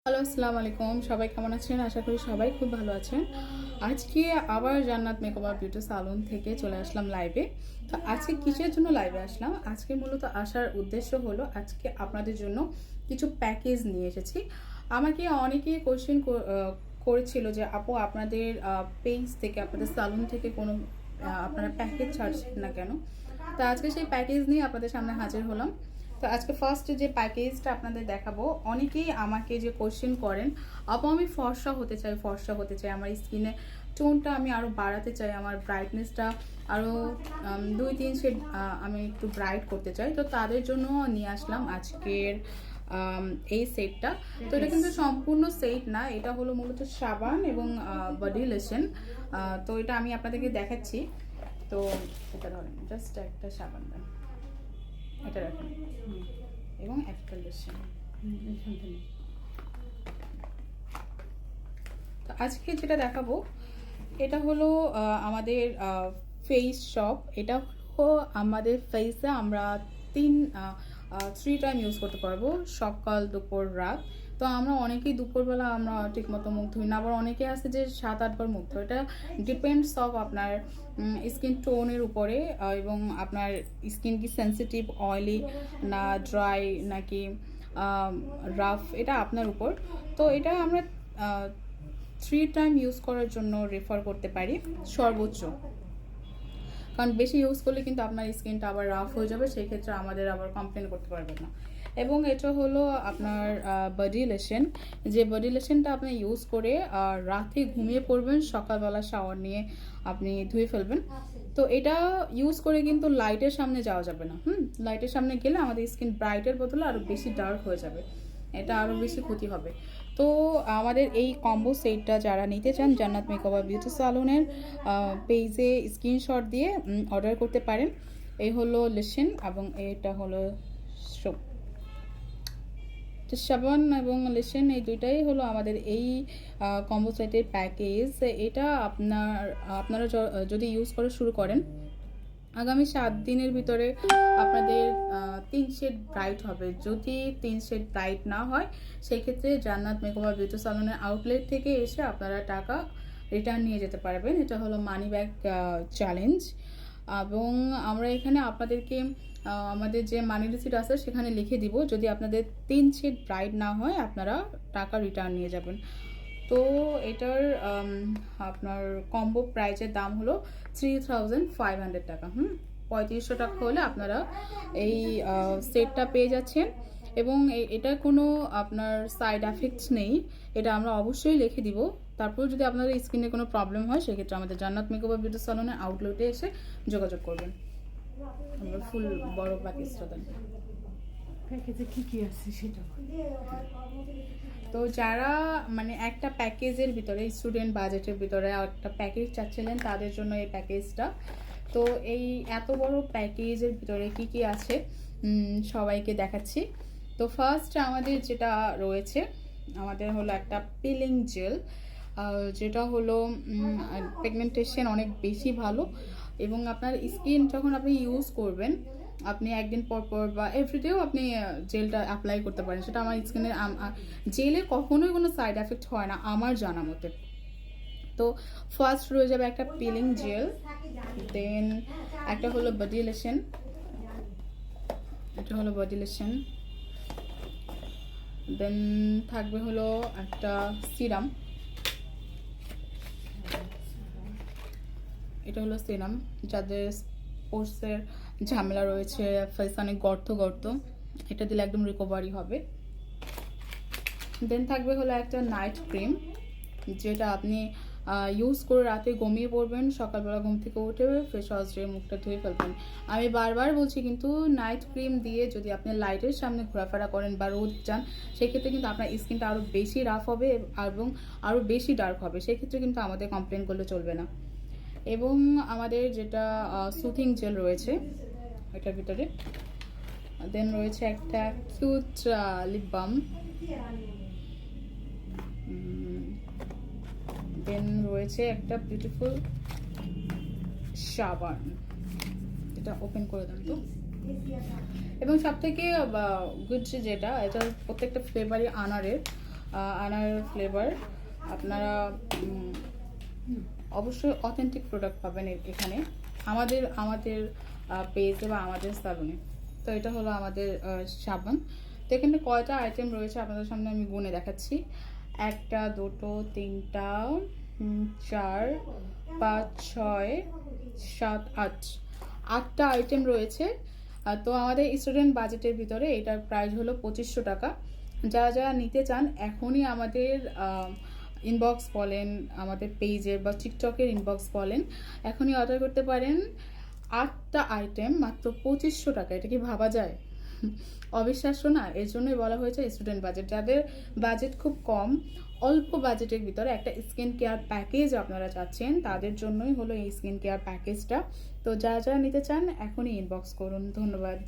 Hello, আসসালামু আলাইকুম। সবাই কেমন আছেন? আশা করি সবাই খুব ভালো আছেন। আজকে আবার জান্নাত মেকআপ আর বিউটি সালন থেকে চলে আসলাম লাইভে। তো আজকে কিসের জন্য লাইভে আসলাম? আজকে মূলত আসার উদ্দেশ্য হলো আজকে আপনাদের জন্য কিছু প্যাকেজ নিয়ে এসেছি। আমাকে অনেকেই কোয়েশ্চেন করেছিল যে আপু আপনাদের পেজ থেকে, আপনাদের সালন থেকে কোনো আপনারা প্যাকেজ ছাড়ছেন না কেন? তো আজকে সেই প্যাকেজ নিয়ে আপনাদের সামনে হাজির হলাম। তো আজকে ফার্স্ট যে প্যাকেজটা আপনাদের দেখাবো, অনেকেই আমাকে যে কোশ্চেন করেন, আপু আমি ফর্সা হতে চাই, আমার স্কিনে টোনটা আমি আরও বাড়াতে চাই, আমার ব্রাইটনেসটা আরও 2-3 শেড আমি একটু ব্রাইট করতে চাই। তো তাদের জন্য নিয়ে আসলাম আজকের এই সেটটা। তো এটা কিন্তু সম্পূর্ণ সেট না, এটা হলো মূলত সাবান এবং বডি লোশন। তো এটা আমি আপনাদেরকে দেখাচ্ছি। তো এটা ধরেন, জাস্ট একটা সাবান দেন, এটা রাখুন এবং একটা লোশন। তো আজকে যেটা দেখাবো এটা হলো আমাদের ফেস শপ। এটা হলো আমাদের ফেসে আমরা 3 টাইম ইউজ করতে পারবো, সকাল দুপুর রাত। তো আমরা অনেকেই দুপুরবেলা আমরা ঠিকমতো মুখ ধুই না, আবার অনেকে আছে যে 7-8 বার মুখ ধোয়। এটা ডিপেন্ডস অফ আপনার স্কিন টোনের উপরে এবং আপনার স্কিন কি সেন্সিটিভ, অয়েলি না ড্রাই নাকি রাফ, এটা আপনার উপর। তো এটা আমরা 3 টাইম ইউজ করার জন্য রেফার করতে পারি সর্বোচ্চ, কারণ বেশি ইউজ করলে কিন্তু আপনার স্কিনটা আবার রাফ হয়ে যাবে, সেই ক্ষেত্রে আমাদের আবার কমপ্লেন করতে পারবেন না। এবং এটা হলো আপনার বডি লোশন, যে বডি লোশনটা আপনি ইউজ করে রাতে ঘুমিয়ে পড়বেন, সকালবেলা শাওয়ার নিয়ে আপনি ধুয়ে ফেলবেন। তো এটা ইউজ করে কিন্তু লাইটের সামনে যাওয়া যাবে না। লাইটের সামনে গেলে আমাদের স্কিন ব্রাইটের বদলে আরও বেশি ডার্ক হয়ে যাবে, এটা আরও বেশি ক্ষতি হবে। তো আমাদের এই কম্বো সেটটা যারা নিতে চান, জান্নাত মেকআপ আর বিউটি সালনের পেজে স্ক্রিনশট দিয়ে অর্ডার করতে পারেন। এই হলো লোশন এবং এটা হলো সোপ। তো সাবান এবং লোশন এই দুইটাই হলো আমাদের এই কম্বো সেটের প্যাকেজ। এটা আপনারা যদি ইউজ করা শুরু করেন, আগামী 7 দিনের ভিতরে আপনাদের 3 শেড ব্রাইট হবে। যদি 3 শেড ব্রাইট না হয়, সেই ক্ষেত্রে জান্নাত মেকআপ আর বিউটি সালনের আউটলেট থেকে এসে আপনারা টাকা রিটার্ন নিয়ে যেতে পারবেন। এটা হলো মানি ব্যাক চ্যালেঞ্জ। এবং আমরা এখানে আপনাদেরকে আমাদের যে মানি রিসিট আছে সেখানে লিখে দিব, যদি আপনাদের 3 শেড ব্রাইট না হয় আপনারা টাকা রিটার্ন নিয়ে যাবেন। তো এটার আপনার কম্বো প্রাইসের দাম হলো 3500 টাকা। 3500 টাকা হলে আপনারা এই সেটটা পেয়ে যাচ্ছেন। এবং এটা কোনো আপনার সাইড এফেক্টস নেই, এটা আমরা অবশ্যই লিখে দিব। তারপর যদি আপনাদের স্কিনে কোনো প্রবলেম হয়, সেক্ষেত্রে আমাদের জান্নাত মেকআপ আর বিউটি সালনের আউটলেটে এসে যোগাযোগ করবেন। আমরা ফুল বড় প্যাকেজটা দেন। প্যাকেজে কি আছে সেটা তো যারা মানে একটা প্যাকেজের ভিতরে, স্টুডেন্ট বাজেটের ভিতরে একটা প্যাকেজ চাচ্ছিলেন, তাদের জন্য এই প্যাকেজটা। তো এই এত বড় প্যাকেজের ভিতরে কি আছে সবাইকে দেখাচ্ছি। তো ফার্স্ট আমাদের যেটা রয়েছে, আমাদের হলো একটা পিলিং জেল, যেটা হলো পিগমেন্টেশন অনেক বেশি ভালো। এবং আপনার স্কিন যখন আপনি ইউজ করবেন, আপনি একদিন পর পর বা এভরিডেও আপনি জেলটা অ্যাপ্লাই করতে পারেন। সেটা আমার স্কিনের জেলে কখনোই কোনো সাইড এফেক্ট হয় না আমার জানা মতে। তো ফার্স্ট রয়ে যাবে একটা পিলিং জেল, দেন একটা হলো বডি লোশন, এটা হলো বডি লোশন, দেন থাকবে হলো একটা সিরাম, এটা হলো সিরাম যাদের স্পোর্টসের ঝামেলা রয়েছে, ফেস অনেক গর্ত গর্ত, এটা দিলে একদম রিকভারি হবে। দেন থাকবে হলো একটা নাইট ক্রিম, যেটা আপনি ইউজ করে রাতে ঘুমিয়ে পড়বেন, সকালবেলা ঘুম থেকে উঠে ফেস ওয়াশ দিয়ে মুখটা ধুয়ে ফেলবেন। আমি বারবার বলছি, কিন্তু নাইট ক্রিম দিয়ে যদি আপনি লাইটের সামনে ঘোরাফেরা করেন বা রোদ যান, সেক্ষেত্রে কিন্তু আপনার স্কিনটা আরও বেশি রাফ হবে এবং আরও বেশি ডার্ক হবে, সেক্ষেত্রে কিন্তু আমাদের কমপ্লেন করলে চলবে না। এবং আমাদের যেটা সুথিং জেল রয়েছে এটার ভিতরে, দেন রয়েছে একটা কিউট লিপ বাম, দেন রয়েছে একটা বিউটিফুল সাবান, এটা ওপেন করে দেন তো। এবং সব থেকে গুড যেটা, এটা প্রত্যেকটা ফ্লেভারই আনারের, আনার ফ্লেভার। আপনারা অবশ্যই অথেন্টিক প্রোডাক্ট পাবেন এখানে আমাদের আমাদের পেজে বা আমাদের সালনে। তো এটা হলো আমাদের সাবান। তো এখানে কয়টা আইটেম রয়েছে আপনাদের সামনে আমি গুনে দেখাচ্ছি। 1 2 3 4 5 6 7 8 8টা আইটেম রয়েছে। তো আমাদের স্টুডেন্ট বাজেটের ভিতরে এটার প্রাইস হলো 2500 টাকা। যারা যারা নিতে চান এখনই আমাদের ইনবক্স বলেন, আমাদের পেজের বা টিকটকের ইনবক্স বলেন, এখনই অর্ডার করতে পারেন। 8টা আইটেম মাত্র 2500 টাকা, এটা কি ভাবা যায়? অবিশ্বাস্য না? এর জন্যই বলা হয়েছে স্টুডেন্ট বাজেট। যাদের বাজেট খুব কম, অল্প বাজেটের ভিতরে একটা স্কিন কেয়ার প্যাকেজ আপনারা চাচ্ছেন, তাদের জন্যই হলো এই স্কিন কেয়ার প্যাকেজটা। তো যারা যারা নিতে চান এখনই ইনবক্স করুন। ধন্যবাদ।